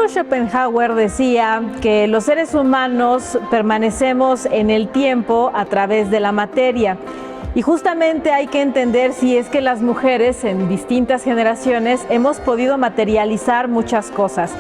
Arthur Schopenhauer decía que los seres humanos permanecemos en el tiempo a través de la materia. Y justamente hay que entender si es que las mujeres en distintas generaciones hemos podido materializar muchas cosas.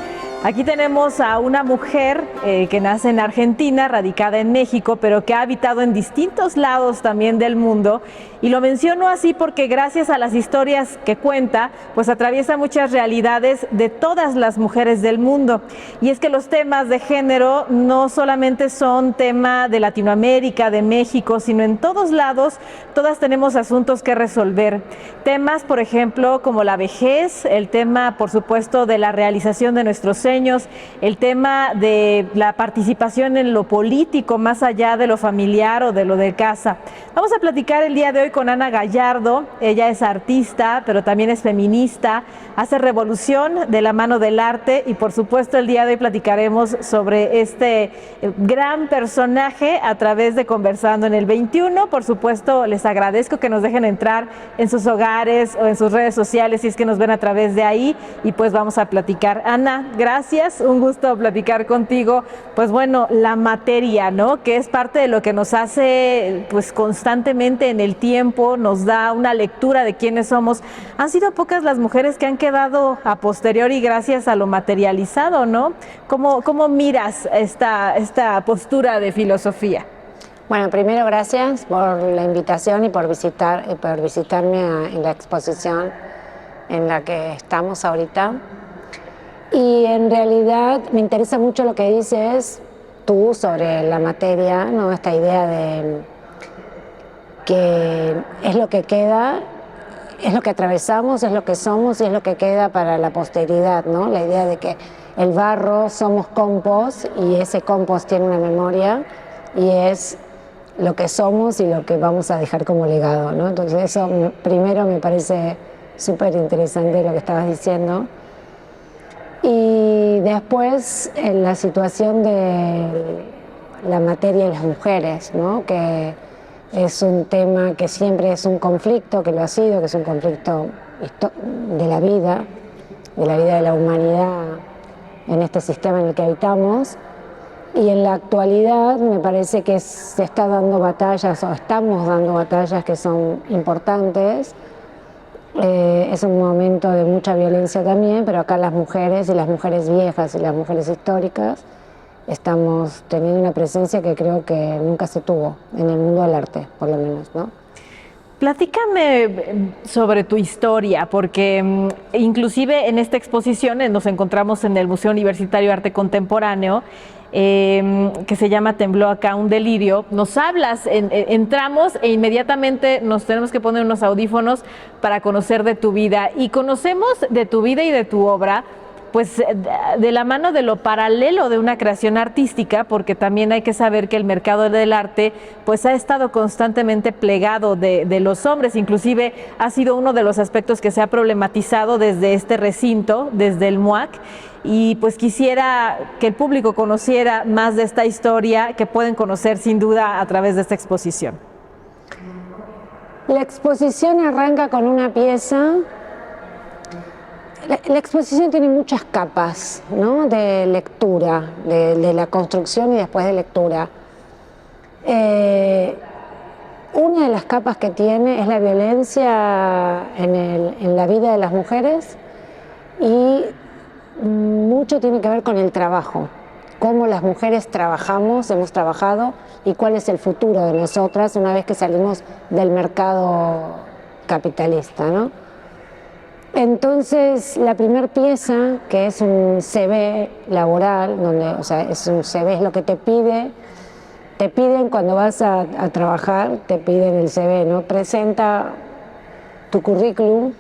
Aquí tenemos a una mujer que nace en Argentina, radicada en México, pero que ha habitado en distintos lados también del mundo. Y lo menciono así porque gracias a las historias que cuenta, pues atraviesa muchas realidades de todas las mujeres del mundo. Y es que los temas de género no solamente son tema de Latinoamérica, de México, sino en todos lados, todas tenemos asuntos que resolver. Temas, por ejemplo, como la vejez, el tema, por supuesto, de la realización de nuestros sueños, el tema de la participación en lo político, más allá de lo familiar o de lo de casa. Vamos a platicar el día de hoy con Ana Gallardo. Ella es artista, pero también es feminista, hace revolución de la mano del arte y por supuesto el día de hoy platicaremos sobre este gran personaje a través de Conversando en el 21. Por supuesto, les agradezco que nos dejen entrar en sus hogares o en sus redes sociales si es que nos ven a través de ahí y pues vamos a platicar. Ana, gracias, un gusto platicar contigo. Pues bueno, la materia, ¿no? Que es parte de lo que nos hace pues constantemente en el tiempo, nos da una lectura de quiénes somos. Han sido pocas las mujeres que han quedado a posteriori gracias a lo materializado, ¿no? ¿Cómo miras esta postura de filosofía? Bueno, primero gracias por la invitación y por visitarme en la exposición en la que estamos ahorita. Y en realidad me interesa mucho lo que dices tú sobre la materia, ¿no? Esta idea de que es lo que queda, es lo que atravesamos, es lo que somos y es lo que queda para la posteridad, ¿no? La idea de que el barro somos compost y ese compost tiene una memoria y es lo que somos y lo que vamos a dejar como legado, ¿no? Entonces eso primero me parece súper interesante lo que estabas diciendo. Y después en la situación de la materia y las mujeres, ¿no? Que es un tema que siempre es un conflicto, que lo ha sido, que es un conflicto de la vida de la humanidad en este sistema en el que habitamos. Y en la actualidad me parece que se está dando batallas o estamos dando batallas que son importantes. Es un momento de mucha violencia también, pero acá las mujeres y las mujeres viejas y las mujeres históricas estamos teniendo una presencia que creo que nunca se tuvo en el mundo del arte, por lo menos, ¿no? Platícame sobre tu historia, porque inclusive en esta exposición nos encontramos en el Museo Universitario de Arte Contemporáneo, que se llama Tembló acá un delirio. Nos hablas, entramos e inmediatamente nos tenemos que poner unos audífonos para conocer de tu vida. Y conocemos de tu vida y de tu obra, pues de la mano de lo paralelo de una creación artística, porque también hay que saber que el mercado del arte pues ha estado constantemente plegado de los hombres, inclusive ha sido uno de los aspectos que se ha problematizado desde este recinto, desde el MUAC, y pues quisiera que el público conociera más de esta historia que pueden conocer sin duda a través de esta exposición. La exposición arranca con una pieza. La exposición tiene muchas capas, ¿no? De lectura, de la construcción y después de lectura. Una de las capas que tiene es la violencia en la vida de las mujeres y mucho tiene que ver con el trabajo, cómo las mujeres trabajamos, hemos trabajado y cuál es el futuro de nosotras una vez que salimos del mercado capitalista, ¿no? Entonces, la primera pieza, que es un CV laboral, donde, o sea, es un CV, es lo que te piden cuando vas a trabajar, te piden el CV, ¿no? Presenta tu currículum.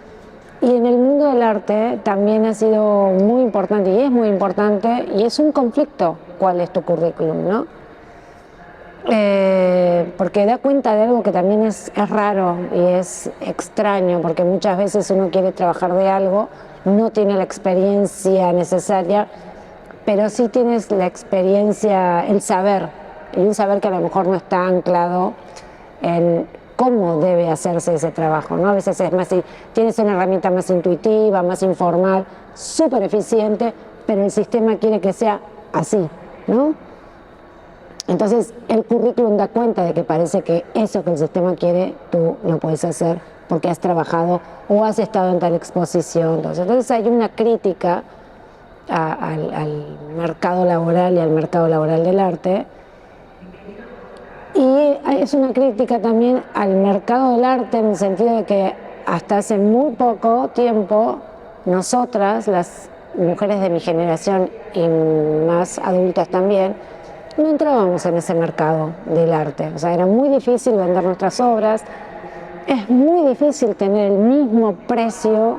Y en el mundo del arte también ha sido muy importante, y es muy importante, y es un conflicto cuál es tu currículum, ¿no? Porque da cuenta de algo que también es raro y es extraño, porque muchas veces uno quiere trabajar de algo, no tiene la experiencia necesaria, pero sí tienes la experiencia, el saber, y un saber que a lo mejor no está anclado en cómo debe hacerse ese trabajo, ¿no? A veces es más, tienes una herramienta más intuitiva, más informal, súper eficiente, pero el sistema quiere que sea así, ¿no? Entonces el currículum da cuenta de que parece que eso que el sistema quiere tú no puedes hacer porque has trabajado o has estado en tal exposición. Entonces hay una crítica al mercado laboral y al mercado laboral del arte, y es una crítica también al mercado del arte en el sentido de que hasta hace muy poco tiempo nosotras, las mujeres de mi generación y más adultas también, no entrábamos en ese mercado del arte. O sea, era muy difícil vender nuestras obras, es muy difícil tener el mismo precio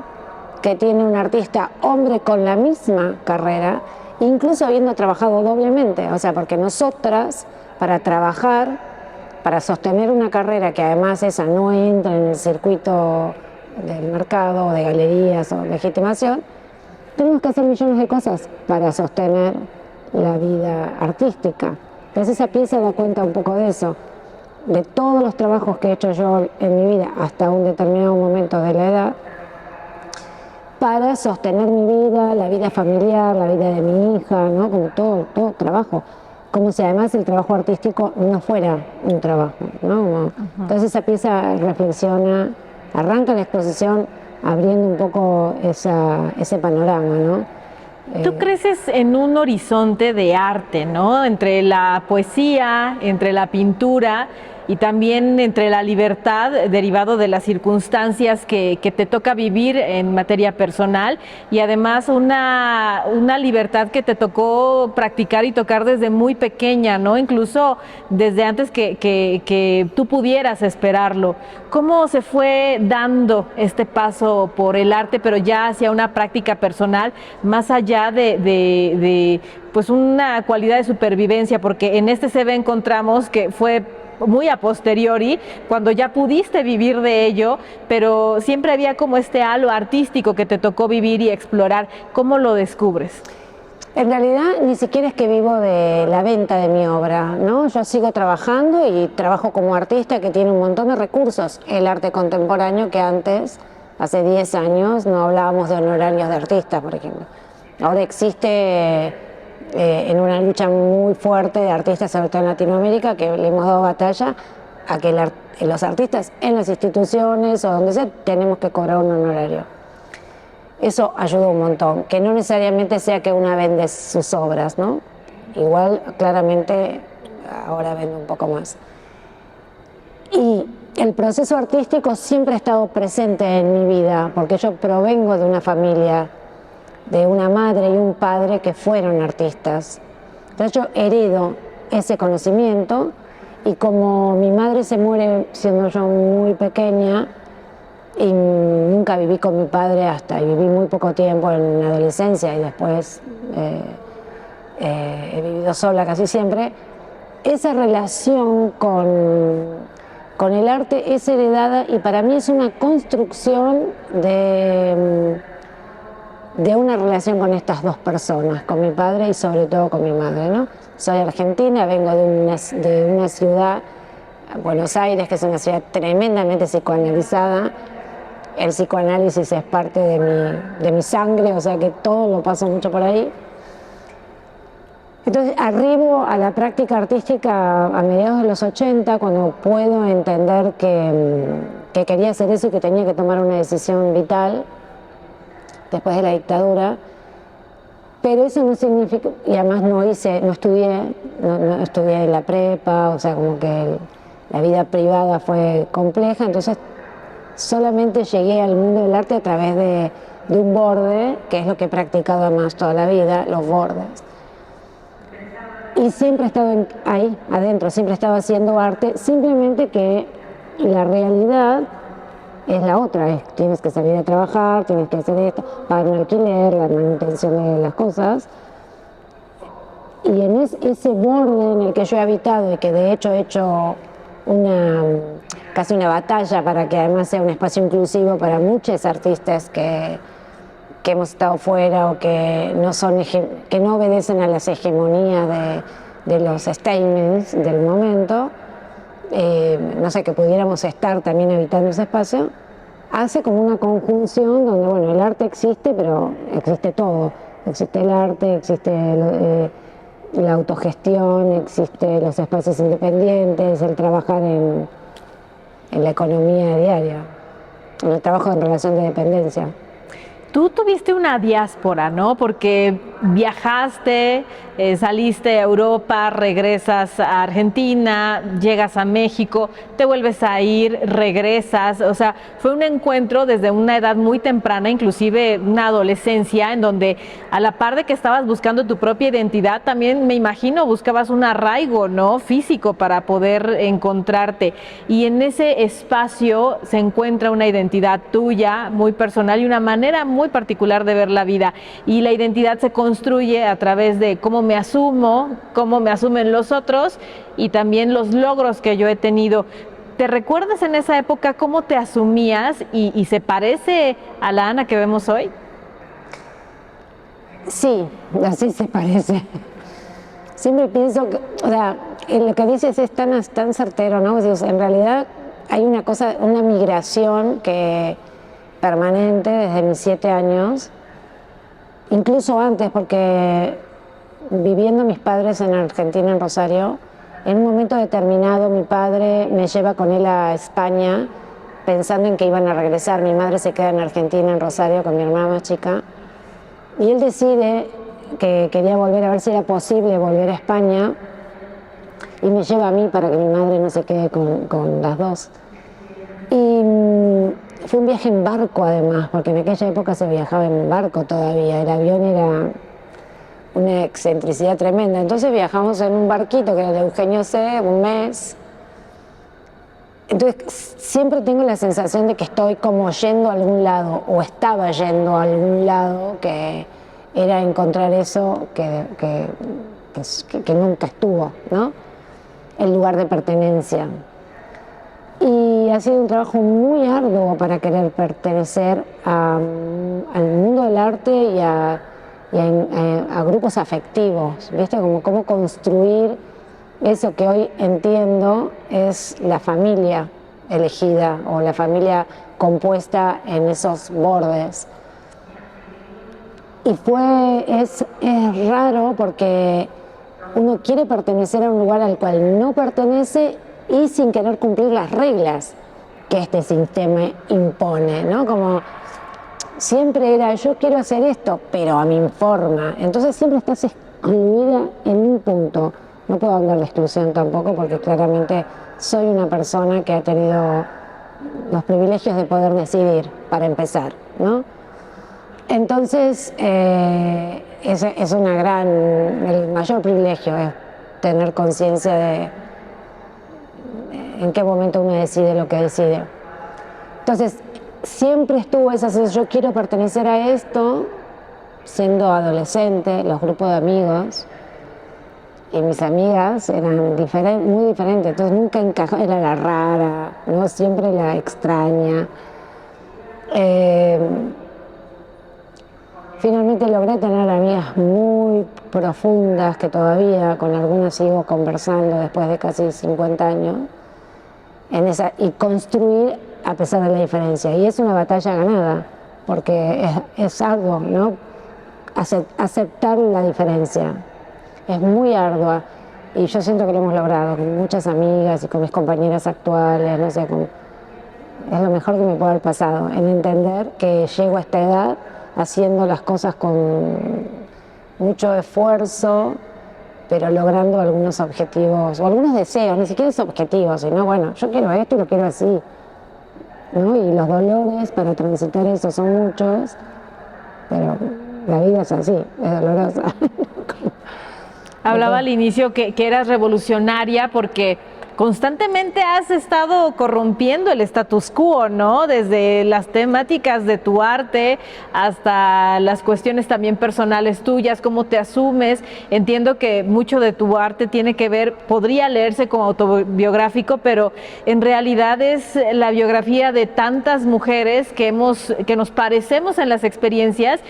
que tiene un artista hombre con la misma carrera, incluso habiendo trabajado doblemente. O sea, porque nosotras, para trabajar, para sostener una carrera que además esa no entra en el circuito del mercado, de galerías o legitimación, tenemos que hacer millones de cosas para sostener la vida artística. Entonces esa pieza da cuenta un poco de eso, de todos los trabajos que he hecho yo en mi vida hasta un determinado momento de la edad, para sostener mi vida, la vida familiar, la vida de mi hija, ¿no? Como todo trabajo, como si además el trabajo artístico no fuera un trabajo, ¿no? Entonces esa pieza reflexiona, arranca la exposición abriendo un poco ese panorama, ¿no? Tú creces en un horizonte de arte, ¿no? Entre la poesía, entre la pintura y también entre la libertad derivado de las circunstancias que te toca vivir en materia personal, y además una libertad que te tocó practicar y tocar desde muy pequeña, ¿no? Incluso desde antes que tú pudieras esperarlo. ¿Cómo se fue dando este paso por el arte, pero ya hacia una práctica personal, más allá de pues una cualidad de supervivencia? Porque en este CV encontramos que fue muy a posteriori, cuando ya pudiste vivir de ello, pero siempre había como este halo artístico que te tocó vivir y explorar. ¿Cómo lo descubres? En realidad ni siquiera es que vivo de la venta de mi obra, ¿no? Yo sigo trabajando y trabajo como artista que tiene un montón de recursos. El arte contemporáneo, que antes, hace 10 años, no hablábamos de honorarios de artistas, por ejemplo. Ahora existe en una lucha muy fuerte de artistas, sobre todo en Latinoamérica, que le hemos dado batalla a que los artistas en las instituciones o donde sea tenemos que cobrar un honorario. Eso ayuda un montón, que no necesariamente sea que una vende sus obras, ¿no? Igual, claramente, ahora vende un poco más. Y el proceso artístico siempre ha estado presente en mi vida, porque yo provengo de una familia, de una madre y un padre que fueron artistas. Entonces yo heredo ese conocimiento, y como mi madre se muere siendo yo muy pequeña y nunca viví con mi padre y viví muy poco tiempo en la adolescencia y después he vivido sola casi siempre, esa relación con el arte es heredada, y para mí es una construcción de una relación con estas dos personas, con mi padre y sobre todo con mi madre, ¿no? Soy argentina, vengo de una ciudad, Buenos Aires, que es una ciudad tremendamente psicoanalizada. El psicoanálisis es parte de mi sangre, o sea que todo lo paso mucho por ahí. Entonces arribo a la práctica artística a mediados de los 80, cuando puedo entender que quería hacer eso y que tenía que tomar una decisión vital después de la dictadura, pero eso no significa, y además no estudié en la prepa, o sea, como que la vida privada fue compleja, entonces solamente llegué al mundo del arte a través de un borde, que es lo que he practicado además toda la vida, los bordes. Y siempre he estado ahí, adentro, siempre he estado haciendo arte, simplemente que la realidad es la otra, tienes que salir a trabajar, tienes que hacer esto, pagar un alquiler, la manutención de las cosas. Y en ese borde en el que yo he habitado, y que de hecho he hecho casi una batalla para que además sea un espacio inclusivo para muchos artistas que hemos estado fuera o que no obedecen a las hegemonías de los statements del momento, no sé, que pudiéramos estar también habitando ese espacio, hace como una conjunción donde, bueno, el arte existe, pero existe todo. Existe el arte, existe la autogestión, existe los espacios independientes, el trabajar en la economía diaria, en el trabajo en relación de dependencia. Tú tuviste una diáspora, ¿no? Porque viajaste, saliste a Europa, regresas a Argentina, llegas a México, te vuelves a ir, regresas. O sea, fue un encuentro desde una edad muy temprana, inclusive una adolescencia, en donde a la par de que estabas buscando tu propia identidad, también me imagino buscabas un arraigo, ¿no? Físico para poder encontrarte. Y en ese espacio se encuentra una identidad tuya, muy personal y una manera muy particular de ver la vida, y la identidad se construye a través de cómo me asumo, cómo me asumen los otros y también los logros que yo he tenido. ¿Te recuerdas en esa época cómo te asumías y se parece a la Ana que vemos hoy? Sí, así se parece. Siempre pienso que, o sea, lo que dices es tan certero, ¿no? En realidad hay una cosa, una migración permanente desde mis 7 años, incluso antes, porque viviendo mis padres en Argentina, en Rosario, en un momento determinado mi padre me lleva con él a España pensando en que iban a regresar. Mi madre se queda en Argentina, en Rosario, con mi hermana más chica, y él decide que quería volver a ver si era posible volver a España y me lleva a mí para que mi madre no se quede con las dos. Y fue un viaje en barco además, porque en aquella época se viajaba en barco todavía, el avión era una excentricidad tremenda. Entonces viajamos en un barquito que era de Eugenio C, un mes. Entonces siempre tengo la sensación de que estoy como yendo a algún lado, o estaba yendo a algún lado, que era encontrar eso que nunca estuvo, ¿no? El lugar de pertenencia. Y ha sido un trabajo muy arduo para querer pertenecer al mundo del arte y a grupos afectivos, ¿viste? Como cómo construir eso que hoy entiendo es la familia elegida o la familia compuesta en esos bordes. Y es raro porque uno quiere pertenecer a un lugar al cual no pertenece y sin querer cumplir las reglas que este sistema impone, ¿no? Como siempre era, yo quiero hacer esto, pero a mi forma. Entonces siempre estás excluida en un punto. No puedo hablar de exclusión tampoco porque claramente soy una persona que ha tenido los privilegios de poder decidir, para empezar, ¿no? Entonces, es el mayor privilegio es tener conciencia de en qué momento uno decide lo que decide. Entonces, siempre estuvo esa sensación, yo quiero pertenecer a esto, siendo adolescente, los grupos de amigos, y mis amigas eran muy diferentes, entonces nunca encajaba, era la rara, ¿no? Siempre la extraña. Finalmente logré tener amigas muy profundas que todavía con algunas sigo conversando después de casi 50 años y construir a pesar de la diferencia. Y es una batalla ganada porque es arduo, ¿no? Aceptar la diferencia es muy ardua y yo siento que lo hemos logrado con muchas amigas y con mis compañeras actuales, no sé, es lo mejor que me puede haber pasado, en entender que llego a esta edad haciendo las cosas con mucho esfuerzo, pero logrando algunos objetivos, o algunos deseos, ni siquiera es objetivos, sino bueno, yo quiero esto y lo quiero así, ¿no? Y los dolores para transitar eso son muchos, pero la vida es así, es dolorosa. Hablaba al inicio que eras revolucionaria porque constantemente has estado corrompiendo el status quo, ¿no? Desde las temáticas de tu arte hasta las cuestiones también personales tuyas, cómo te asumes. Entiendo que mucho de tu arte tiene que ver, podría leerse como autobiográfico, pero en realidad es la biografía de tantas mujeres que nos parecemos en las experiencias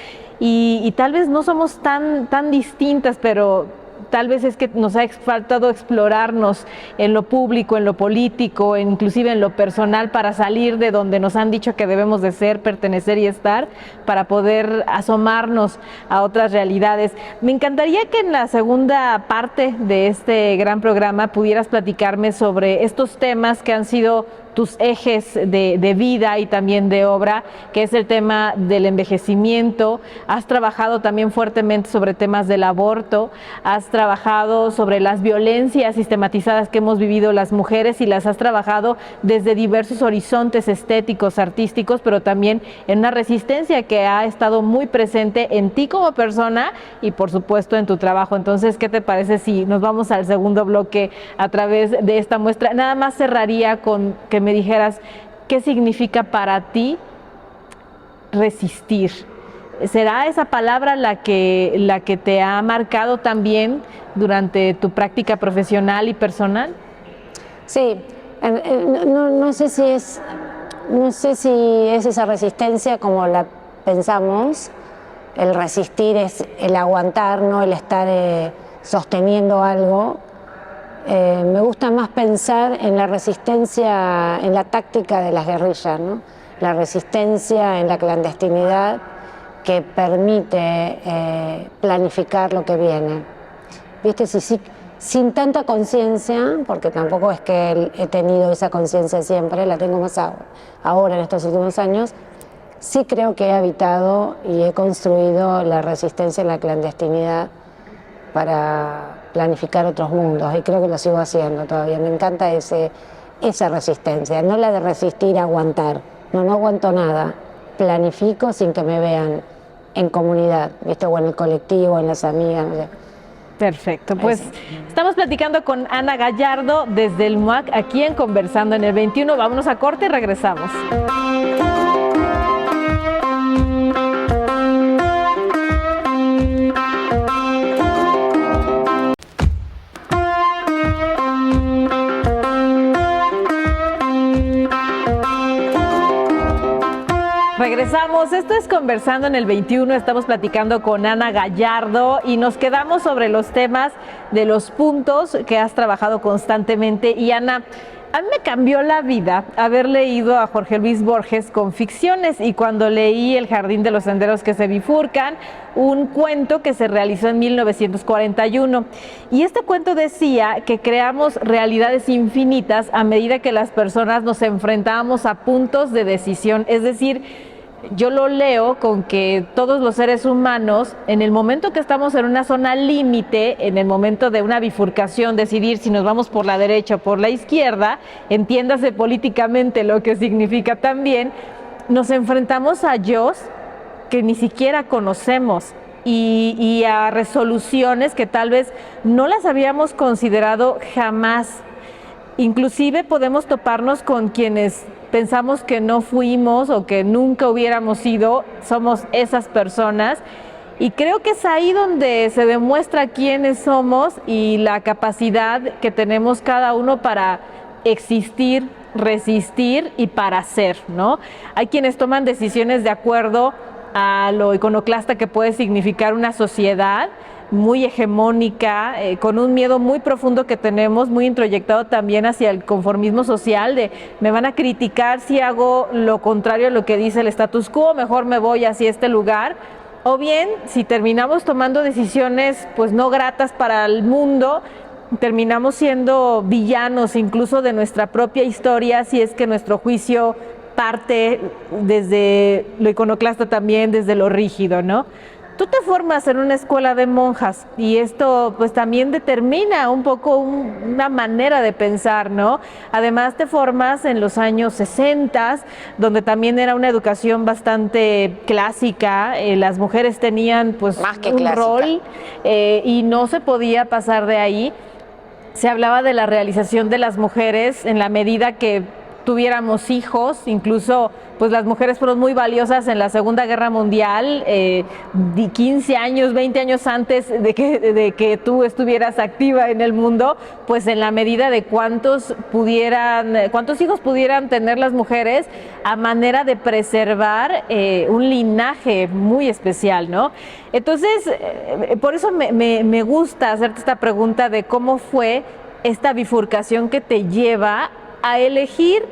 y tal vez no somos tan distintas, pero tal vez es que nos ha faltado explorarnos en lo público, en lo político, inclusive en lo personal, para salir de donde nos han dicho que debemos de ser, pertenecer y estar, para poder asomarnos a otras realidades. Me encantaría que en la segunda parte de este gran programa pudieras platicarme sobre estos temas que han sido tus ejes de vida y también de obra, que es el tema del envejecimiento. Has trabajado también fuertemente sobre temas del aborto, has trabajado sobre las violencias sistematizadas que hemos vivido las mujeres y las has trabajado desde diversos horizontes estéticos, artísticos, pero también en una resistencia que ha estado muy presente en ti como persona y por supuesto en tu trabajo. Entonces, ¿qué te parece si nos vamos al segundo bloque a través de esta muestra? Nada más cerraría con que me dijeras qué significa para ti resistir. ¿Será esa palabra la que te ha marcado también durante tu práctica profesional y personal? Sí, no sé si es esa resistencia como la pensamos. El resistir es el aguantar, no el estar sosteniendo algo. Me gusta más pensar en la resistencia, en la táctica de las guerrillas, ¿no? La resistencia en la clandestinidad que permite planificar lo que viene. ¿Viste? Sin tanta conciencia, porque tampoco es que he tenido esa conciencia siempre, la tengo más ahora en estos últimos años, sí creo que he habitado y he construido la resistencia en la clandestinidad para planificar otros mundos, y creo que lo sigo haciendo todavía. Me encanta esa resistencia, no la de resistir a aguantar. No aguanto nada, planifico sin que me vean en comunidad, ¿viste? O en el colectivo, en las amigas, no sé. Perfecto, pues estamos platicando con Ana Gallardo desde el MUAC, aquí en Conversando en el 21. Vámonos a corte y regresamos. Regresamos, esto es Conversando en el 21, estamos platicando con Ana Gallardo y nos quedamos sobre los temas de los puntos que has trabajado constantemente. Y Ana, a mí me cambió la vida haber leído a Jorge Luis Borges con ficciones, y cuando leí El jardín de los senderos que se bifurcan, un cuento que se realizó en 1941. Y este cuento decía que creamos realidades infinitas a medida que las personas nos enfrentábamos a puntos de decisión. Es decir, yo lo leo con que todos los seres humanos, en el momento que estamos en una zona límite, en el momento de una bifurcación, decidir si nos vamos por la derecha o por la izquierda, entiéndase políticamente lo que significa también, nos enfrentamos a yos que ni siquiera conocemos y a resoluciones que tal vez no las habíamos considerado jamás. Inclusive podemos toparnos con quienes pensamos que no fuimos o que nunca hubiéramos sido, somos esas personas, y creo que es ahí donde se demuestra quiénes somos y la capacidad que tenemos cada uno para existir, resistir y para ser, ¿no? Hay quienes toman decisiones de acuerdo a lo iconoclasta que puede significar una sociedad muy hegemónica, con un miedo muy profundo que tenemos, muy introyectado también hacia el conformismo social, de me van a criticar si hago lo contrario a lo que dice el status quo, mejor me voy hacia este lugar. O bien, si terminamos tomando decisiones pues no gratas para el mundo, terminamos siendo villanos incluso de nuestra propia historia, si es que nuestro juicio parte desde lo iconoclasta también, desde lo rígido, ¿no? Tú te formas en una escuela de monjas y esto pues también determina un poco una manera de pensar, ¿no? Además te formas en los años 60, donde también era una educación bastante clásica, las mujeres tenían pues más que un clásica. Rol y no se podía pasar de ahí. Se hablaba de la realización de las mujeres en la medida que tuviéramos hijos. Incluso pues las mujeres fueron muy valiosas en la Segunda Guerra Mundial, 15 años, 20 años antes de que tú estuvieras activa en el mundo, pues en la medida de cuántos hijos pudieran tener las mujeres, a manera de preservar un linaje muy especial, ¿no? Entonces, por eso me gusta hacerte esta pregunta de cómo fue esta bifurcación que te lleva a elegir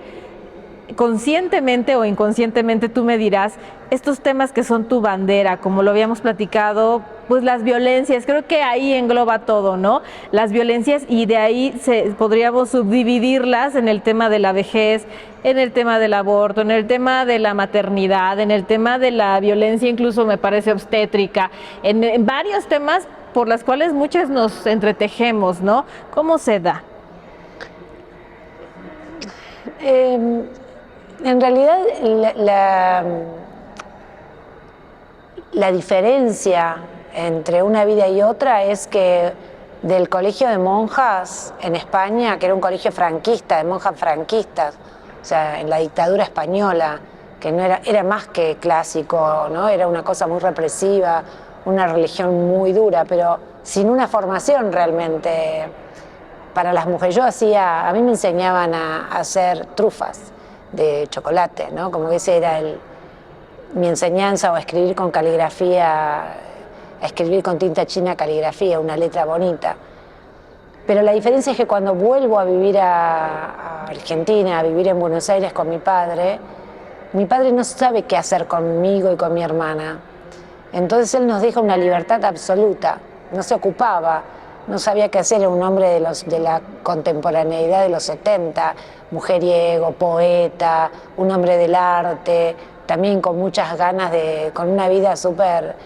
conscientemente o inconscientemente, tú me dirás, estos temas que son tu bandera, como lo habíamos platicado, pues las violencias, creo que ahí engloba todo, ¿no? Las violencias, y de ahí podríamos subdividirlas en el tema de la vejez, en el tema del aborto, en el tema de la maternidad, en el tema de la violencia, incluso me parece obstétrica, en varios temas por los cuales muchas nos entretejemos, ¿no? ¿Cómo se da? En realidad, la diferencia entre una vida y otra es que del colegio de monjas en España, que era un colegio franquista, de monjas franquistas, o sea, en la dictadura española, que no era más que clásico, ¿no? Era una cosa muy represiva, una religión muy dura, pero sin una formación realmente para las mujeres. A mí me enseñaban a hacer trufas de chocolate, ¿no? Como que ese era mi enseñanza, o a escribir con caligrafía, a escribir con tinta china caligrafía, una letra bonita. Pero la diferencia es que cuando vuelvo a vivir a Argentina, a vivir en Buenos Aires con mi padre no sabe qué hacer conmigo y con mi hermana. Entonces él nos deja una libertad absoluta, no se ocupaba, no sabía qué hacer, era un hombre de la contemporaneidad de los 70, mujeriego, poeta, un hombre del arte, también con muchas ganas con una vida súper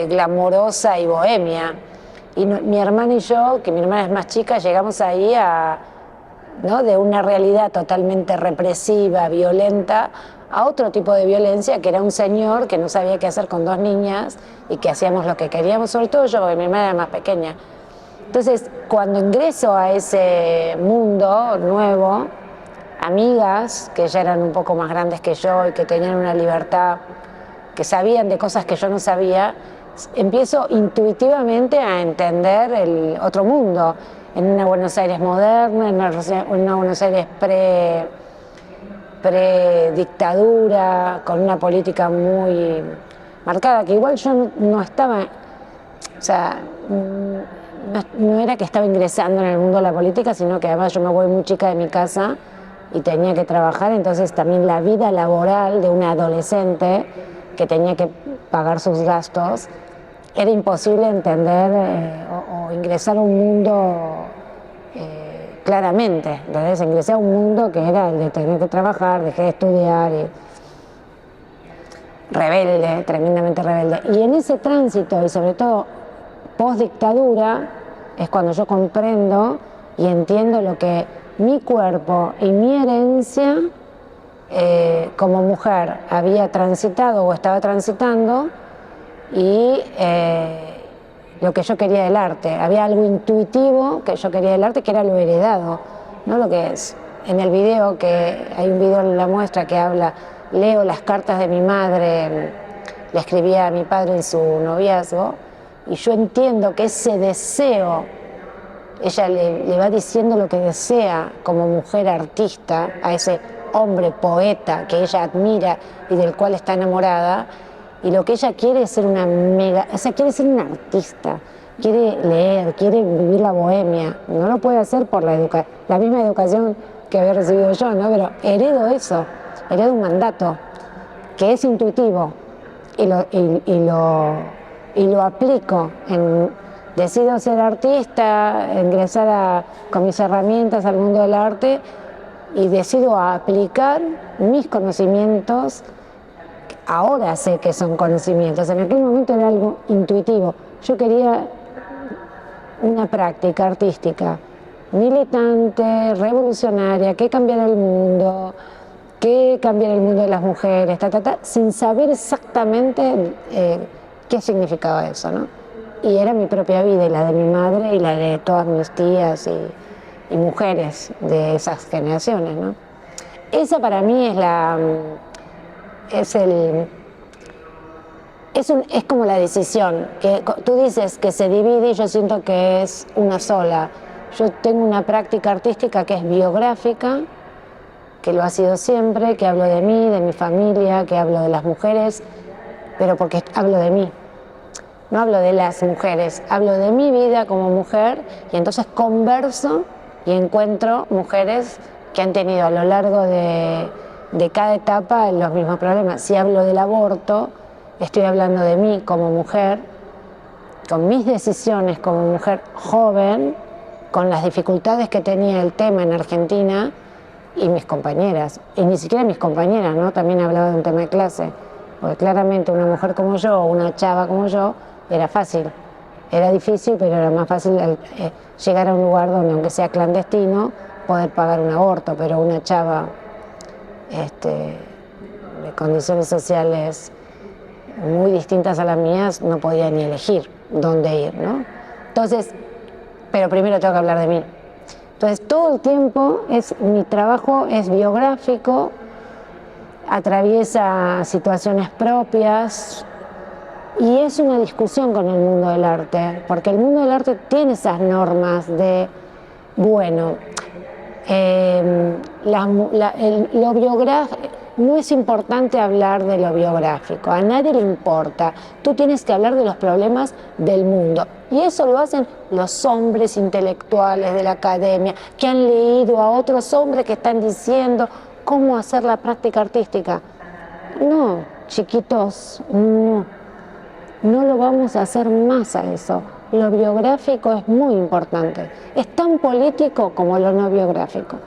glamorosa y bohemia. Y mi hermana y yo, que mi hermana es más chica, llegamos ahí ¿no? de una realidad totalmente represiva, violenta, a otro tipo de violencia, que era un señor que no sabía qué hacer con 2 niñas y que hacíamos lo que queríamos, sobre todo yo, porque mi hermana era más pequeña. Entonces, cuando ingreso a ese mundo nuevo, amigas que ya eran un poco más grandes que yo y que tenían una libertad, que sabían de cosas que yo no sabía, empiezo intuitivamente a entender el otro mundo, en una Buenos Aires moderna, en una Buenos Aires pre-dictadura, con una política muy marcada, que igual yo no estaba, o sea, no era que estaba ingresando en el mundo de la política, sino que además yo me voy muy chica de mi casa y tenía que trabajar, entonces también la vida laboral de una adolescente que tenía que pagar sus gastos, era imposible entender o ingresar a un mundo claramente. Entonces ingresé a un mundo que era el de tener que trabajar, dejé de estudiar, y rebelde, tremendamente rebelde. Y en ese tránsito, y sobre todo post dictadura, es cuando yo comprendo y entiendo lo que mi cuerpo y mi herencia como mujer había transitado o estaba transitando, y lo que yo quería del arte. Había algo intuitivo que yo quería del arte, que era lo heredado, no lo que es. En el video, que hay un video en la muestra que habla, leo las cartas de mi madre, le escribía a mi padre en su noviazgo, y yo entiendo que ese deseo, ella le va diciendo lo que desea como mujer artista a ese hombre poeta que ella admira y del cual está enamorada, y lo que ella quiere es ser quiere ser una artista, quiere leer, quiere vivir la bohemia. No lo puede hacer por la misma educación que había recibido yo, ¿no? Pero heredo eso, heredo un mandato que es intuitivo, y lo aplico. Decido ser artista, ingresar con mis herramientas al mundo del arte, y decido aplicar mis conocimientos. Ahora sé que son conocimientos, en aquel momento era algo intuitivo. Yo quería una práctica artística militante, revolucionaria, que cambiara el mundo, que cambiara el mundo de las mujeres, sin saber exactamente qué significaba eso, ¿no? Y era mi propia vida, y la de mi madre, y la de todas mis tías y mujeres de esas generaciones, ¿no? esa para mí es como la decisión, que tú dices que se divide y yo siento que es una sola. Yo tengo una práctica artística que es biográfica, que lo ha sido siempre, que hablo de mí, de mi familia, que hablo de las mujeres, pero porque hablo de mí. No hablo de las mujeres, hablo de mi vida como mujer y entonces converso y encuentro mujeres que han tenido a lo largo de cada etapa los mismos problemas. Si hablo del aborto, estoy hablando de mí como mujer, con mis decisiones como mujer joven, con las dificultades que tenía el tema en Argentina y mis compañeras, y ni siquiera mis compañeras, ¿no? También hablaba de un tema de clase, porque claramente una mujer como yo o una chava como yo era fácil, era difícil, pero era más fácil llegar a un lugar donde, aunque sea clandestino, poder pagar un aborto, pero una chava de condiciones sociales muy distintas a las mías no podía ni elegir dónde ir, ¿no? Entonces, pero primero tengo que hablar de mí. Entonces, todo el tiempo mi trabajo es biográfico, atraviesa situaciones propias y es una discusión con el mundo del arte, porque el mundo del arte tiene esas normas de, bueno, lo biográfico, no es importante hablar de lo biográfico, a nadie le importa, tú tienes que hablar de los problemas del mundo. Y eso lo hacen los hombres intelectuales de la academia, que han leído a otros hombres que están diciendo cómo hacer la práctica artística. No, chiquitos, no lo vamos a hacer más a eso. Lo biográfico es muy importante, es tan político como lo no biográfico.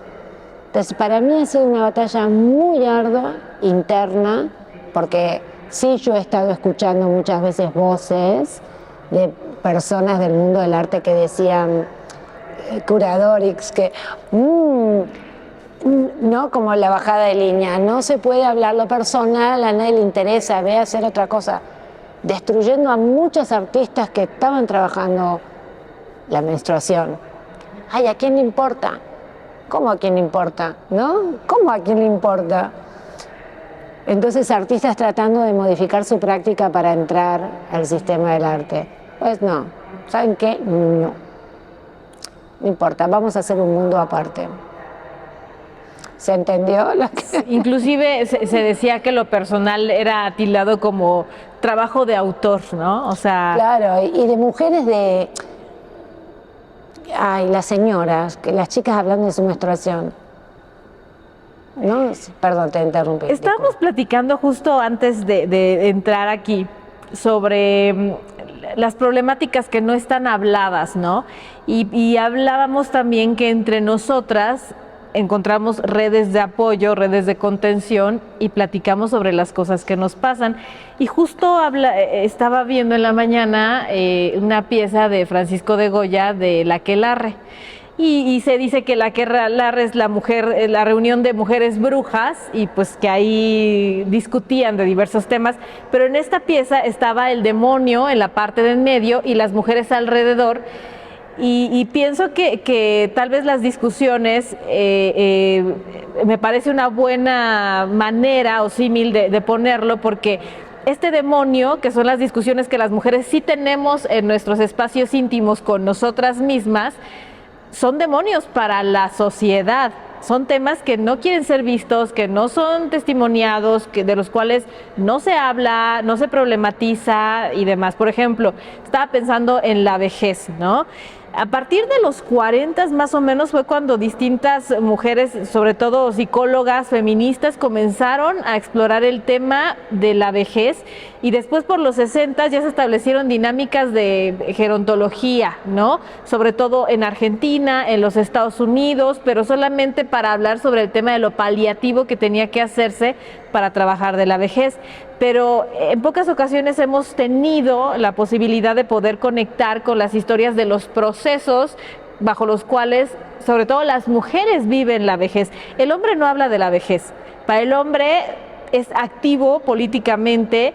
Entonces, para mí ha sido una batalla muy ardua, interna, porque sí, yo he estado escuchando muchas veces voces de personas del mundo del arte que decían, curadores, que no, como la bajada de línea, no se puede hablar lo personal, a nadie le interesa, ve a hacer otra cosa, destruyendo a muchos artistas que estaban trabajando la menstruación. Ay, ¿a quién le importa? ¿Cómo a quién le importa? ¿No? ¿Cómo a quién le importa? Entonces, artistas tratando de modificar su práctica para entrar al sistema del arte. Pues no, ¿saben qué? No importa, vamos a hacer un mundo aparte. ¿Se entendió? Inclusive se decía que lo personal era tildado como trabajo de autor, ¿no? O sea... Claro, y de mujeres de... Ay, las señoras, que las chicas hablando de su menstruación. ¿No? Perdón, te interrumpí. Estábamos platicando justo antes de entrar aquí sobre las problemáticas que no están habladas, ¿no? Y hablábamos también que entre nosotras encontramos redes de apoyo, redes de contención y platicamos sobre las cosas que nos pasan. Y justo estaba viendo en la mañana una pieza de Francisco de Goya de La Aquelarre. Y se dice que La Aquelarre es la reunión de mujeres brujas y pues que ahí discutían de diversos temas, pero en esta pieza estaba el demonio en la parte de en medio y las mujeres alrededor. Y pienso que tal vez las discusiones, me parece una buena manera o símil de ponerlo, porque este demonio, que son las discusiones que las mujeres sí tenemos en nuestros espacios íntimos con nosotras mismas, son demonios para la sociedad. Son temas que no quieren ser vistos, que no son testimoniados, de los cuales no se habla, no se problematiza y demás. Por ejemplo, estaba pensando en la vejez, ¿no? A partir de los 40 más o menos fue cuando distintas mujeres, sobre todo psicólogas, feministas, comenzaron a explorar el tema de la vejez, y después por los 60 ya se establecieron dinámicas de gerontología, ¿no? Sobre todo en Argentina, en los Estados Unidos, pero solamente para hablar sobre el tema de lo paliativo que tenía que hacerse para trabajar de la vejez. Pero en pocas ocasiones hemos tenido la posibilidad de poder conectar con las historias de los procesos bajo los cuales, sobre todo las mujeres, viven la vejez. El hombre no habla de la vejez. Para el hombre es activo políticamente,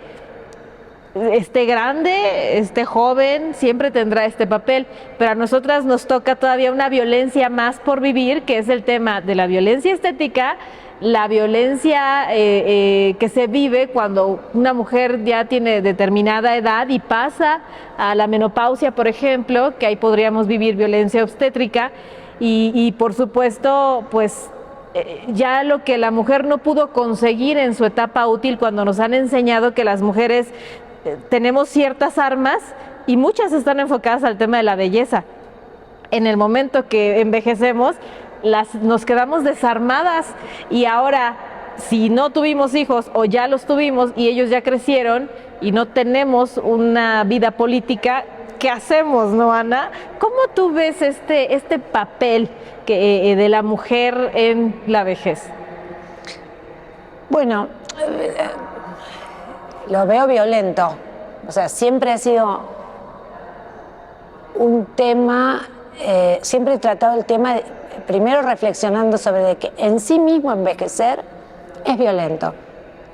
esté grande, esté joven, siempre tendrá este papel, pero a nosotras nos toca todavía una violencia más por vivir, que es el tema de la violencia estética, la violencia que se vive cuando una mujer ya tiene determinada edad y pasa a la menopausia, por ejemplo, que ahí podríamos vivir violencia obstétrica y por supuesto, pues ya lo que la mujer no pudo conseguir en su etapa útil, cuando nos han enseñado que las mujeres tenemos ciertas armas y muchas están enfocadas al tema de la belleza. En el momento que envejecemos, nos quedamos desarmadas y ahora, si no tuvimos hijos o ya los tuvimos y ellos ya crecieron y no tenemos una vida política, ¿qué hacemos, no, Ana? ¿Cómo tú ves este papel de la mujer en la vejez? Bueno, lo veo violento. O sea, siempre ha sido un tema, siempre he tratado el tema, primero reflexionando sobre de que en sí mismo envejecer es violento.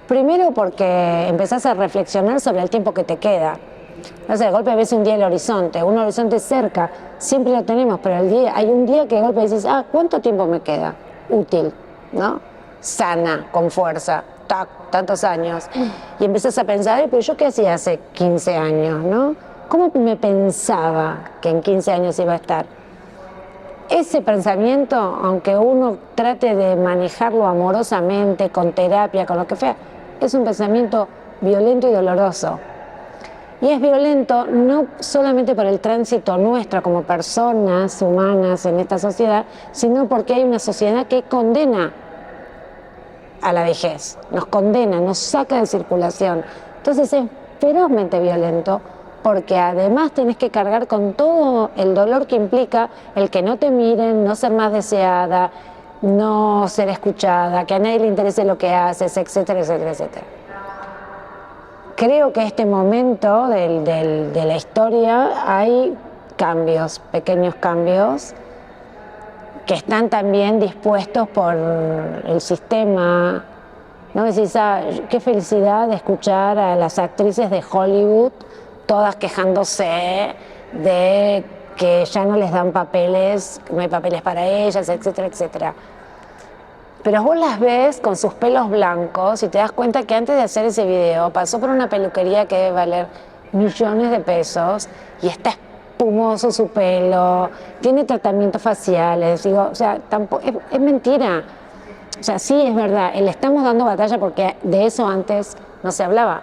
Primero porque empezás a reflexionar sobre el tiempo que te queda. No sé, de golpe ves un día el horizonte, un horizonte cerca, siempre lo tenemos, pero hay un día que de golpe dices, ¿cuánto tiempo me queda? Útil, ¿no? Sana, con fuerza, tantos años. Y empezás a pensar, pero ¿yo qué hacía hace 15 años, no? ¿Cómo me pensaba que en 15 años iba a estar? Ese pensamiento, aunque uno trate de manejarlo amorosamente, con terapia, con lo que sea, es un pensamiento violento y doloroso. Y es violento no solamente por el tránsito nuestro como personas humanas en esta sociedad, sino porque hay una sociedad que condena a la vejez, nos condena, nos saca de circulación. Entonces es ferozmente violento porque además tenés que cargar con todo el dolor que implica el que no te miren, no ser más deseada, no ser escuchada, que a nadie le interese lo que haces, etcétera, etcétera, etcétera. Creo que este momento de la historia hay cambios, pequeños cambios, que están también dispuestos por el sistema. ¿No? Decís, qué felicidad de escuchar a las actrices de Hollywood todas quejándose de que ya no les dan papeles, no hay papeles para ellas, etcétera, etcétera. Pero vos las ves con sus pelos blancos y te das cuenta que antes de hacer ese video pasó por una peluquería que debe valer millones de pesos y está espumoso su pelo, tiene tratamientos faciales, digo, o sea, tampoco, es mentira. O sea, sí es verdad, le estamos dando batalla porque de eso antes no se hablaba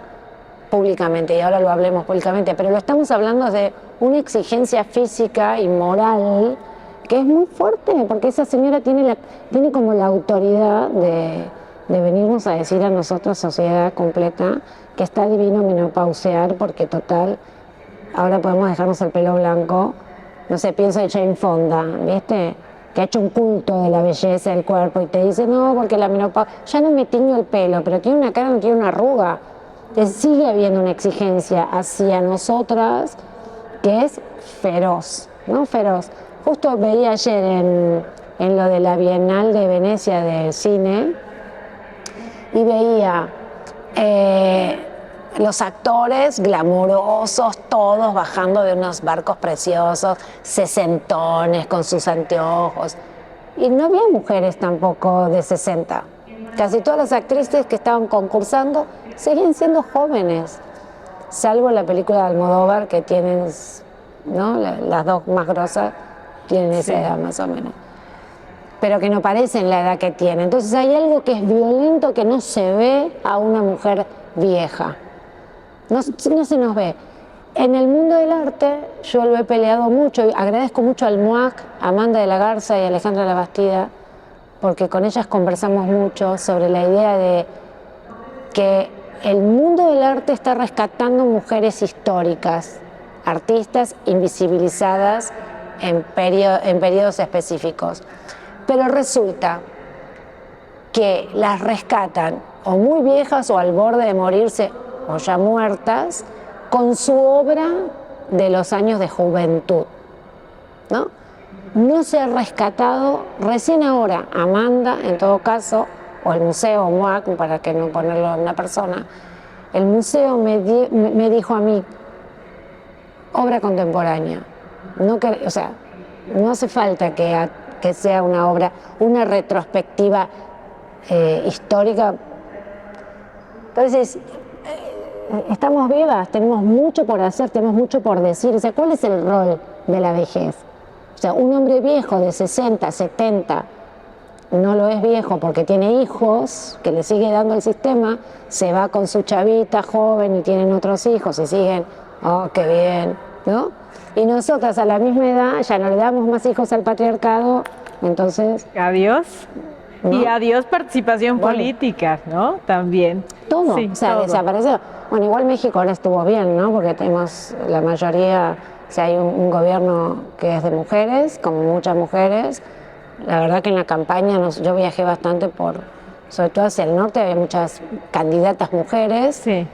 públicamente y ahora lo hablemos públicamente, pero lo estamos hablando de una exigencia física y moral que es muy fuerte, porque esa señora tiene como la autoridad de venirnos a decir a nosotros, sociedad completa, que está divino menopausear, porque total, ahora podemos dejarnos el pelo blanco. No sé, pienso en Jane Fonda, ¿viste? Que ha hecho un culto de la belleza del cuerpo y te dice, no, porque la menopausia, ya no me tiño el pelo, pero tiene una cara, no tiene una arruga. Sigue habiendo una exigencia hacia nosotras que es feroz, ¿no? Feroz. Justo veía ayer en lo de la Bienal de Venecia de cine y veía los actores glamurosos, todos bajando de unos barcos preciosos, sesentones con sus anteojos. Y no había mujeres tampoco de 60. Casi todas las actrices que estaban concursando seguían siendo jóvenes, salvo la película de Almodóvar que tienen, ¿no? Las dos más grosas tienen esa edad más o menos, pero que no parecen la edad que tienen. Entonces hay algo que es violento que no se ve a una mujer vieja, no se nos ve. En el mundo del arte yo lo he peleado mucho y agradezco mucho al MUAC, a Amanda de la Garza y a Alejandra Labastida, porque con ellas conversamos mucho sobre la idea de que el mundo del arte está rescatando mujeres históricas, artistas invisibilizadas en periodos específicos. Pero resulta que las rescatan o muy viejas o al borde de morirse o ya muertas con su obra de los años de juventud, ¿no? No se ha rescatado, recién ahora Amanda, en todo caso, o el museo MUAC, para que no ponerlo en una persona, el museo me dijo a mí, obra contemporánea. O sea, no hace falta que sea una obra, una retrospectiva histórica. Entonces, estamos vivas, tenemos mucho por hacer, tenemos mucho por decir. O sea, ¿cuál es el rol de la vejez? O sea, un hombre viejo de 60, 70, no lo es viejo porque tiene hijos que le sigue dando el sistema, se va con su chavita joven y tienen otros hijos y siguen, oh, qué bien, ¿no? Y nosotras a la misma edad ya no le damos más hijos al patriarcado, entonces... Adiós. ¿No? Y adiós participación política, ¿no? También. Todo, sí, o sea, todo. Desapareció. Bueno, igual México ahora estuvo bien, ¿no? Porque tenemos la mayoría, o sea, hay un gobierno que es de mujeres, como muchas mujeres. La verdad que en la campaña yo viajé bastante sobre todo hacia el norte, había muchas candidatas mujeres. Sí.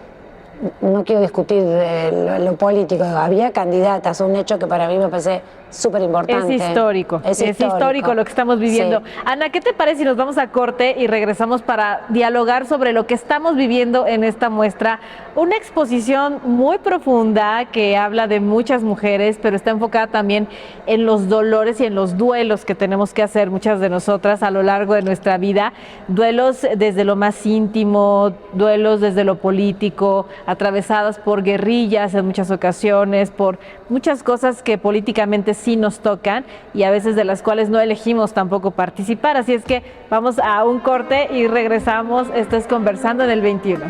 No quiero discutir de lo político, había candidatas, un hecho que para mí me parece súper importante. Es histórico, es histórico lo que estamos viviendo. Sí. Ana, ¿qué te parece si nos vamos a corte y regresamos para dialogar sobre lo que estamos viviendo en esta muestra? Una exposición muy profunda que habla de muchas mujeres, pero está enfocada también en los dolores y en los duelos que tenemos que hacer muchas de nosotras a lo largo de nuestra vida. Duelos desde lo más íntimo, duelos desde lo político, atravesadas por guerrillas en muchas ocasiones, por muchas cosas que políticamente sí nos tocan y a veces de las cuales no elegimos tampoco participar. Así es que vamos a un corte y regresamos. Esto es Conversando en el 21.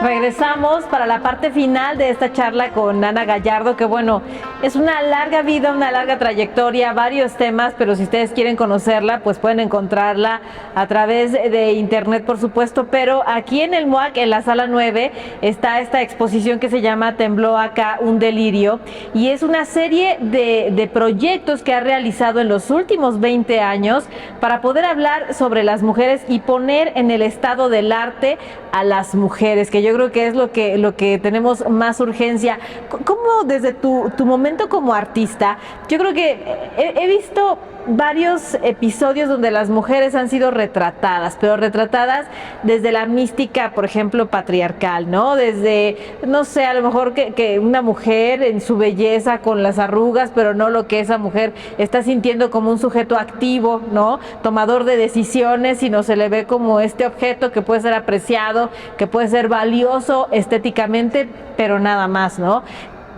Regresamos para la parte final de esta charla con Ana Gallardo, que bueno, es una larga vida, una larga trayectoria, varios temas, pero si ustedes quieren conocerla, pues pueden encontrarla a través de internet, por supuesto, pero aquí en el MUAC, en la sala 9, está esta exposición que se llama Tembló acá un delirio, y es una serie de proyectos que ha realizado en los últimos 20 años para poder hablar sobre las mujeres y poner en el estado del arte a las mujeres, que yo creo que es lo que tenemos más urgencia. ¿Cómo desde tu momento como artista? Yo creo que he visto varios episodios donde las mujeres han sido retratadas, pero retratadas desde la mística, por ejemplo, patriarcal, ¿no? Desde, no sé, a lo mejor que una mujer en su belleza con las arrugas, pero no lo que esa mujer está sintiendo como un sujeto activo, ¿no? Tomador de decisiones, sino se le ve como este objeto que puede ser apreciado, que puede ser valioso estéticamente, pero nada más, ¿no?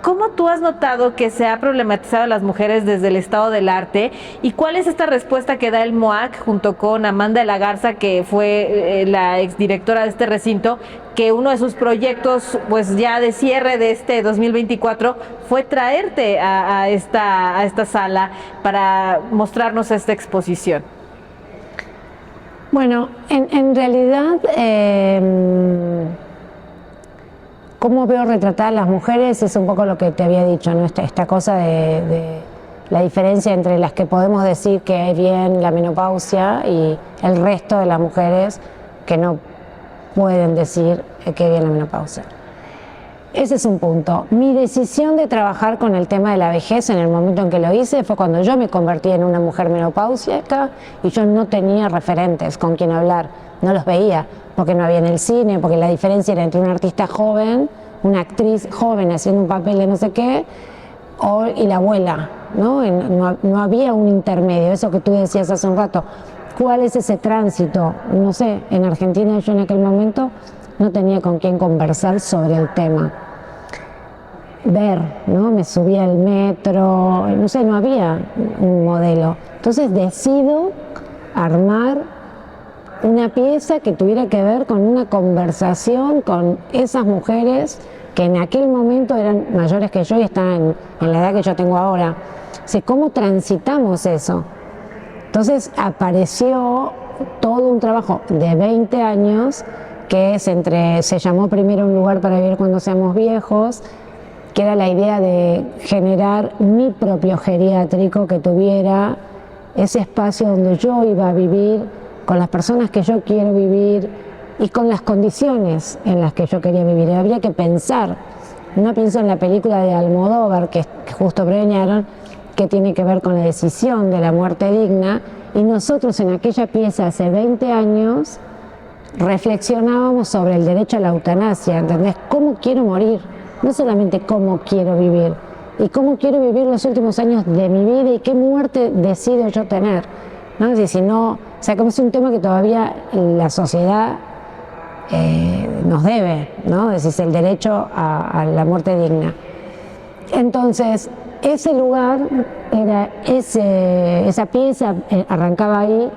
¿Cómo tú has notado que se ha problematizado a las mujeres desde el estado del arte? ¿Y cuál es esta respuesta que da el MUAC junto con Amanda de la Garza, que fue la exdirectora de este recinto, que uno de sus proyectos pues ya de cierre de este 2024 fue traerte a esta sala para mostrarnos esta exposición? Bueno, en realidad... ¿Cómo veo retratadas las mujeres? Es un poco lo que te había dicho, ¿no? Esta cosa de la diferencia entre las que podemos decir que es bien la menopausia y el resto de las mujeres que no pueden decir que es bien la menopausia. Ese es un punto. Mi decisión de trabajar con el tema de la vejez en el momento en que lo hice fue cuando yo me convertí en una mujer menopáusica y yo no tenía referentes con quien hablar, no los veía, porque no había en el cine, porque la diferencia era entre un artista joven, una actriz joven haciendo un papel de no sé qué, y la abuela, ¿no? No había un intermedio, eso que tú decías hace un rato. ¿Cuál es ese tránsito? No sé, en Argentina yo en aquel momento no tenía con quién conversar sobre el tema. Ver, ¿no? Me subía al metro, no sé, no había un modelo. Entonces decido armar una pieza que tuviera que ver con una conversación con esas mujeres que en aquel momento eran mayores que yo y estaban en la edad que yo tengo ahora. O sea, ¿cómo transitamos eso? Entonces apareció todo un trabajo de 20 años que se llamó primero Un lugar para vivir cuando seamos viejos, que era la idea de generar mi propio geriátrico que tuviera ese espacio donde yo iba a vivir con las personas que yo quiero vivir y con las condiciones en las que yo quería vivir. Y habría que pensar, no pienso en la película de Almodóvar que justo premiaron, que tiene que ver con la decisión de la muerte digna Y nosotros en aquella pieza hace 20 años reflexionábamos sobre el derecho a la eutanasia, ¿entendés? ¿Cómo quiero morir? No solamente cómo quiero vivir, y cómo quiero vivir los últimos años de mi vida y qué muerte decido yo tener, ¿no? Es decir, si no, o sea, como es un tema que todavía la sociedad nos debe, ¿no? Es decir, el derecho a la muerte digna. Entonces, ese lugar era esa pieza arrancaba ahí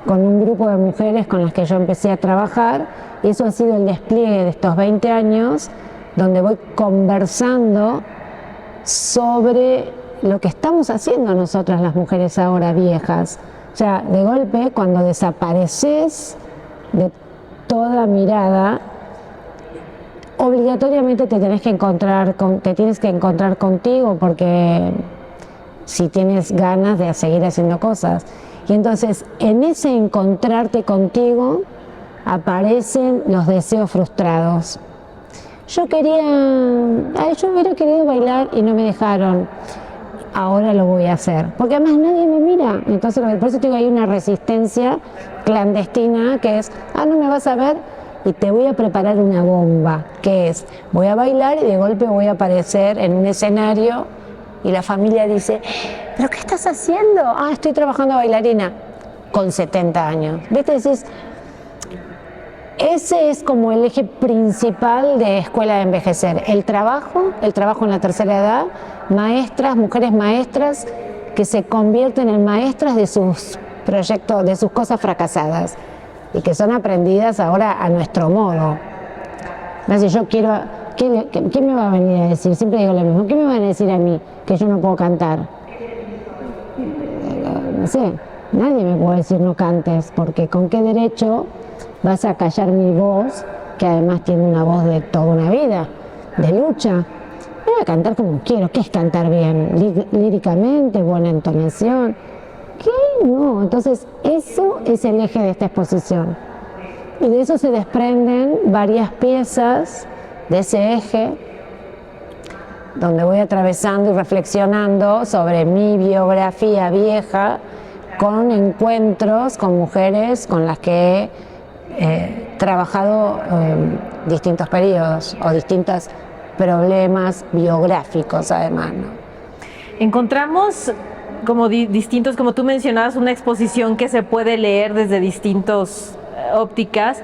con un grupo de mujeres con las que yo empecé a trabajar, y eso ha sido el despliegue de estos 20 años, donde voy conversando sobre lo que estamos haciendo nosotras las mujeres ahora viejas. O sea, de golpe, cuando desapareces de toda mirada, obligatoriamente te tienes que encontrar contigo, porque si tienes ganas de seguir haciendo cosas. Y entonces, en ese encontrarte contigo, aparecen los deseos frustrados. Yo hubiera querido bailar y no me dejaron. Ahora lo voy a hacer, porque además nadie me mira. Entonces, por eso tengo ahí una resistencia clandestina que es, no me vas a ver y te voy a preparar una bomba, que es, voy a bailar y de golpe voy a aparecer en un escenario y la familia dice, ¿pero qué estás haciendo? Estoy trabajando bailarina con 70 años. ¿Viste? Decís, ese es como el eje principal de Escuela de Envejecer, el trabajo en la tercera edad, mujeres maestras que se convierten en maestras de sus proyectos, de sus cosas fracasadas y que son aprendidas ahora a nuestro modo. Entonces yo quiero, ¿quién me va a venir a decir? Siempre digo lo mismo, ¿qué me van a decir a mí que yo no puedo cantar? No sé, nadie me puede decir no cantes, porque ¿con qué derecho vas a callar mi voz, que además tiene una voz de toda una vida, de lucha? Voy a cantar como quiero. ¿Qué es cantar bien? Líricamente, buena entonación. ¿Qué? No. Entonces, eso es el eje de esta exposición. Y de eso se desprenden varias piezas de ese eje, donde voy atravesando y reflexionando sobre mi biografía vieja, con encuentros con mujeres con las que he trabajado distintos periodos o distintos problemas biográficos además, ¿no? Encontramos como distintos, como tú mencionabas, una exposición que se puede leer desde distintas ópticas.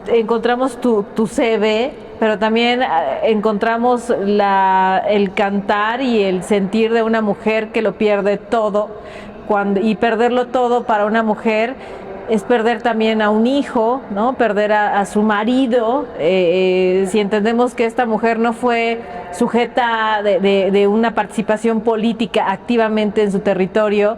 Encontramos tu CV, pero también encontramos el cantar y el sentir de una mujer que lo pierde todo, y perderlo todo para una mujer es perder también a un hijo, ¿no? Perder a su marido. Si entendemos que esta mujer no fue sujeta de una participación política activamente en su territorio,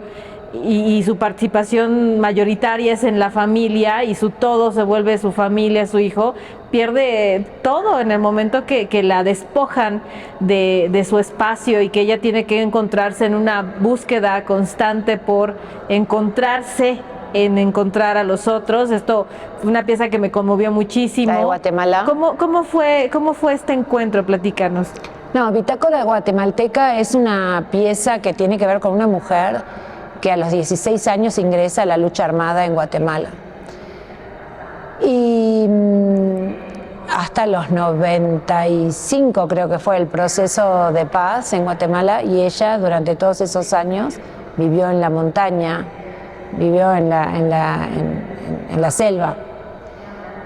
y su participación mayoritaria es en la familia, y su todo se vuelve su familia, su hijo, pierde todo en el momento que la despojan de su espacio, y que ella tiene que encontrarse en una búsqueda constante por encontrarse, en encontrar a los otros. Esto fue una pieza que me conmovió muchísimo. ¿La de Guatemala? ¿Cómo fue este encuentro? Platícanos. No, Bitácora Guatemalteca es una pieza que tiene que ver con una mujer que a los 16 años ingresa a la lucha armada en Guatemala. Y hasta los 95 creo que fue el proceso de paz en Guatemala, y ella durante todos esos años vivió en la montaña, vivió en la selva,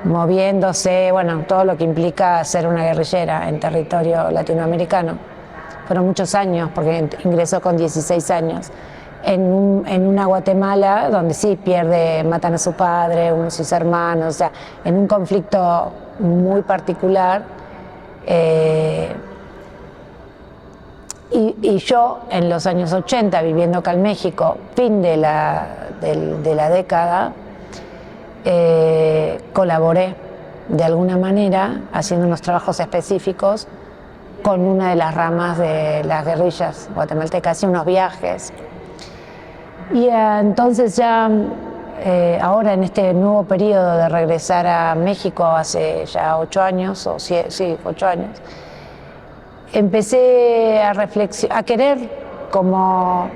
moviéndose, bueno, todo lo que implica ser una guerrillera en territorio latinoamericano. Fueron muchos años, porque ingresó con 16 años. En una Guatemala donde sí matan a su padre, uno de sus hermanos, o sea, en un conflicto muy particular. Y yo en los años 80, viviendo acá en México, fin de la década, colaboré de alguna manera haciendo unos trabajos específicos con una de las ramas de las guerrillas guatemaltecas, hacía unos viajes. Y entonces ya, ahora en este nuevo periodo de regresar a México hace ya 8 años, 8 años, empecé a querer como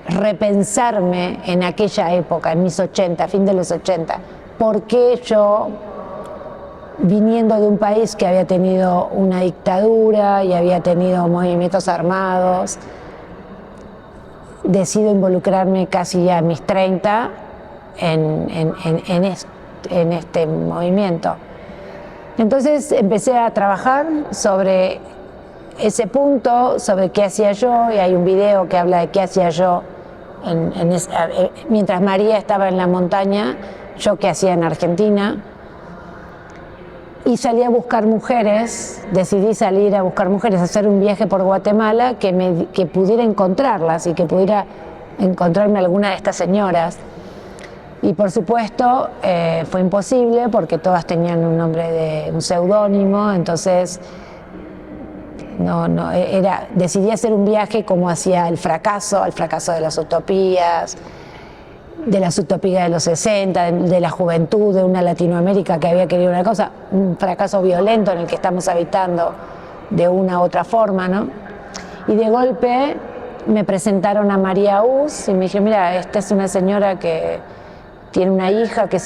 repensarme en aquella época, en mis 80, fin de los 80, por qué yo, viniendo de un país que había tenido una dictadura y había tenido movimientos armados, decido involucrarme casi ya a mis 30 en este movimiento. Entonces empecé a trabajar sobre ese punto, sobre qué hacía yo, y hay un video que habla de qué hacía yo mientras María estaba en la montaña, yo qué hacía en Argentina. Y salí a buscar mujeres, decidí salir a buscar mujeres, hacer un viaje por Guatemala que pudiera encontrarlas y que pudiera encontrarme alguna de estas señoras. Y por supuesto fue imposible porque tenían un nombre de un seudónimo, entonces decidí hacer un viaje como hacia el fracaso de las utopías, de las utopías de los 60, de la juventud, de una Latinoamérica que había querido una cosa, un fracaso violento en el que estamos habitando de una u otra forma, ¿no? Y de golpe me presentaron a María Uz y me dijeron, mira, esta es una señora que tiene una hija que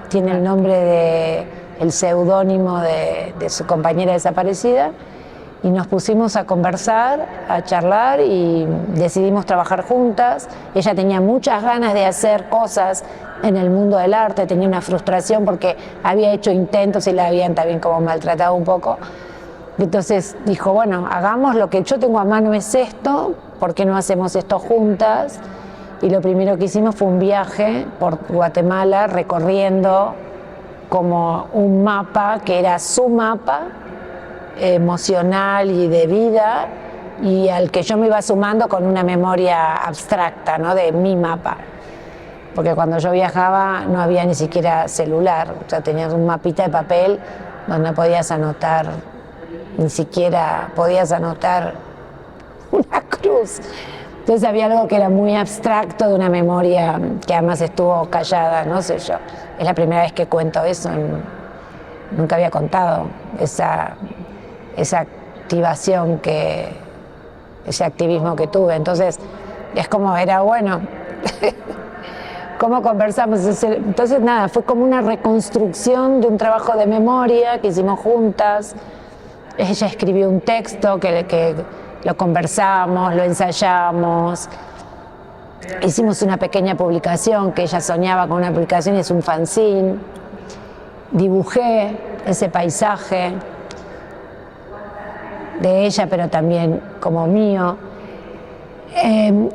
tiene el nombre el seudónimo de su compañera desaparecida, y nos pusimos a conversar, a charlar y decidimos trabajar juntas. Ella tenía muchas ganas de hacer cosas en el mundo del arte, tenía una frustración porque había hecho intentos y la habían también como maltratado un poco. Entonces dijo, bueno, hagamos lo que yo tengo a mano es esto, ¿por qué no hacemos esto juntas? Y lo primero que hicimos fue un viaje por Guatemala recorriendo como un mapa que era su mapa emocional y de vida, y al que yo me iba sumando con una memoria abstracta, ¿no? De mi mapa, porque cuando yo viajaba no había ni siquiera celular, o sea, tenías un mapita de papel donde podías anotar, ni siquiera podías anotar una cruz. Entonces había algo que era muy abstracto de una memoria que además estuvo callada, no sé yo. Es la primera vez que cuento eso, nunca había contado esa activación, ese activismo que tuve. Entonces es como, era bueno, ¿cómo conversamos? Entonces nada, fue como una reconstrucción de un trabajo de memoria que hicimos juntas. Ella escribió un texto que lo conversamos, lo ensayamos, hicimos una pequeña publicación que ella soñaba con una publicación, es un fanzine. Dibujé ese paisaje de ella, pero también como mío.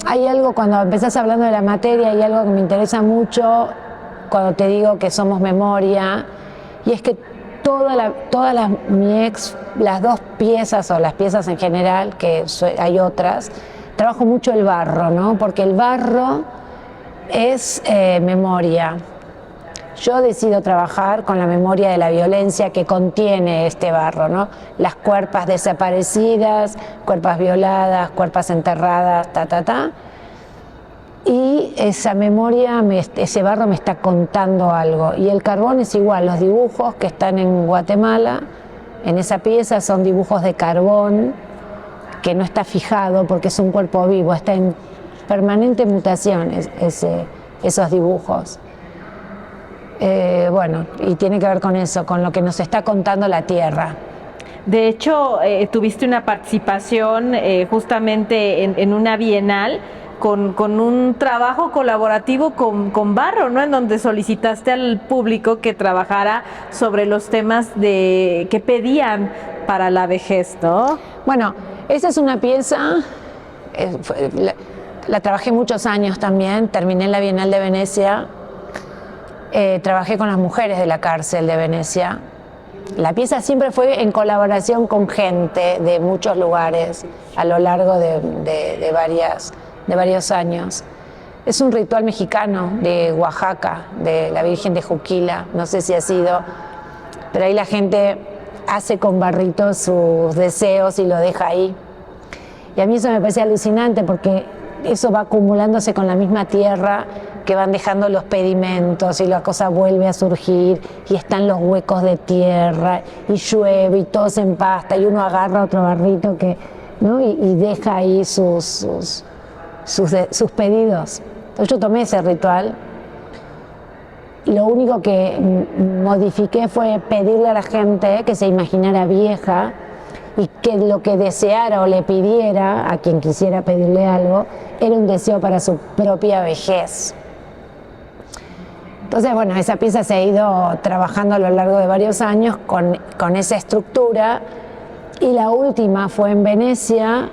Hay algo, cuando empezás hablando de la materia, hay algo que me interesa mucho cuando te digo que somos memoria, y es que las dos piezas, o las piezas en general, que hay otras, trabajo mucho el barro, ¿no? Porque el barro es memoria. Yo decido trabajar con la memoria de la violencia que contiene este barro, ¿no? Las cuerpas desaparecidas, cuerpas violadas, cuerpas enterradas, Y esa memoria, ese barro me está contando algo. Y el carbón es igual, los dibujos que están en Guatemala, en esa pieza, son dibujos de carbón que no está fijado porque es un cuerpo vivo, está en permanente mutación esos dibujos. Bueno, y tiene que ver con eso, con lo que nos está contando la tierra. De hecho, tuviste una participación justamente en una bienal con un trabajo colaborativo con barro, ¿no? En donde solicitaste al público que trabajara sobre los temas que pedían para la vejez, ¿no? Bueno, esa es una pieza, la trabajé muchos años también, terminé en la Bienal de Venecia. Trabajé con las mujeres de la cárcel de Venecia. La pieza siempre fue en colaboración con gente de muchos lugares a lo largo de varios años. Es un ritual mexicano de Oaxaca, de la Virgen de Juquila, no sé si ha sido, pero ahí la gente hace con barritos sus deseos y lo deja ahí. Y a mí eso me parece alucinante porque eso va acumulándose con la misma tierra que van dejando los pedimentos, y la cosa vuelve a surgir y están los huecos de tierra y llueve y todo se empasta y uno agarra otro barrito ¿no? y deja ahí sus sus pedidos. Entonces yo tomé ese ritual. Lo único que modifiqué fue pedirle a la gente que se imaginara vieja y que lo que deseara o le pidiera a quien quisiera pedirle algo era un deseo para su propia vejez. Entonces, bueno, esa pieza se ha ido trabajando a lo largo de varios años con esa estructura, y la última fue en Venecia,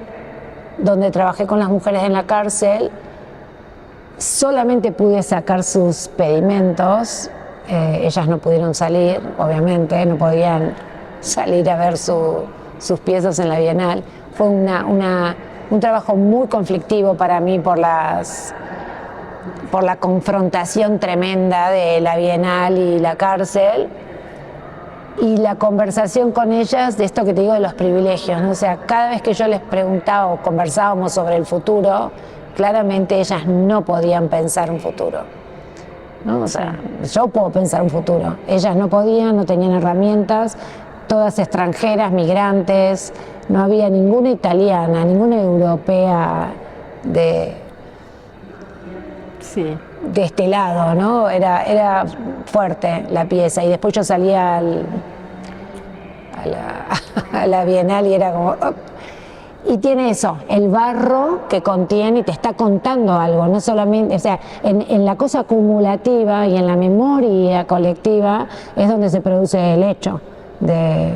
donde trabajé con las mujeres en la cárcel. Solamente pude sacar sus pedimentos, ellas no pudieron salir, obviamente, no podían salir a ver sus piezas en la Bienal. Fue un trabajo muy conflictivo para mí por la confrontación tremenda de la Bienal y la cárcel, y la conversación con ellas de esto que te digo de los privilegios, ¿no? O sea, cada vez que yo les preguntaba o conversábamos sobre el futuro, claramente ellas no podían pensar un futuro, ¿no? O sea, yo puedo pensar un futuro, ellas no podían, no tenían herramientas, todas extranjeras, migrantes, no había ninguna italiana, ninguna europea de este lado, ¿no? Era fuerte la pieza, y después yo salía a la Bienal y era como... ¡oh! Y tiene eso, el barro que contiene y te está contando algo, no solamente, o sea, en la cosa acumulativa y en la memoria colectiva es donde se produce el hecho de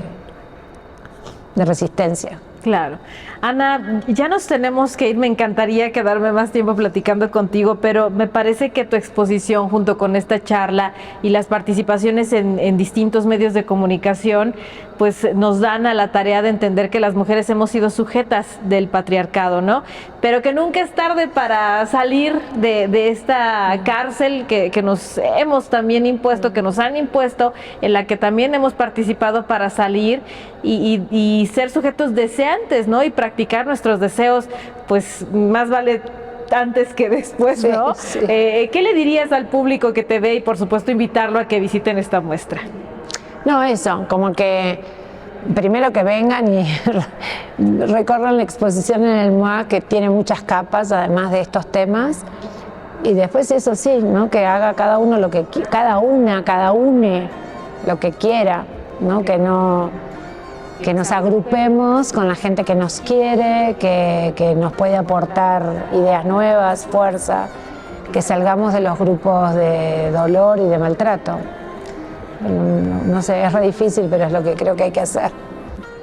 resistencia. Claro. Ana, ya nos tenemos que ir, me encantaría quedarme más tiempo platicando contigo, pero me parece que tu exposición junto con esta charla y las participaciones en distintos medios de comunicación pues nos dan a la tarea de entender que las mujeres hemos sido sujetas del patriarcado, ¿no? Pero que nunca es tarde para salir de esta cárcel que nos hemos también impuesto, que nos han impuesto, en la que también hemos participado para salir y ser sujetos deseantes, ¿no? Y practicar nuestros deseos, pues más vale antes que después, ¿no? Sí. ¿Qué le dirías al público que te ve y por supuesto invitarlo a que visiten esta muestra? No, eso, como que primero que vengan y recorran la exposición en el MOA, que tiene muchas capas además de estos temas, y después eso sí, ¿no? Que haga cada uno lo que cada une lo que quiera, ¿no? Que nos agrupemos con la gente que nos quiere, que nos puede aportar ideas nuevas, fuerza, que salgamos de los grupos de dolor y de maltrato. No sé, es re difícil, pero es lo que creo que hay que hacer.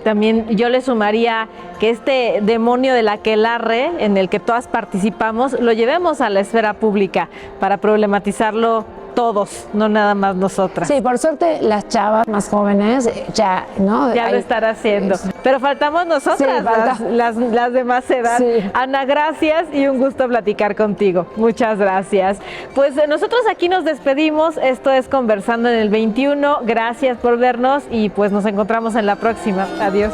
También yo le sumaría que este demonio del aquelarre en el que todas participamos lo llevemos a la esfera pública para problematizarlo todos, no nada más nosotras. Sí, por suerte las chavas más jóvenes ya, ¿no? Ya lo están haciendo. Pero faltamos nosotras, sí, las de más edad. Sí. Ana, gracias y un gusto platicar contigo. Muchas gracias. Pues nosotros aquí nos despedimos. Esto es Conversando en el 21. Gracias por vernos y pues nos encontramos en la próxima. Adiós.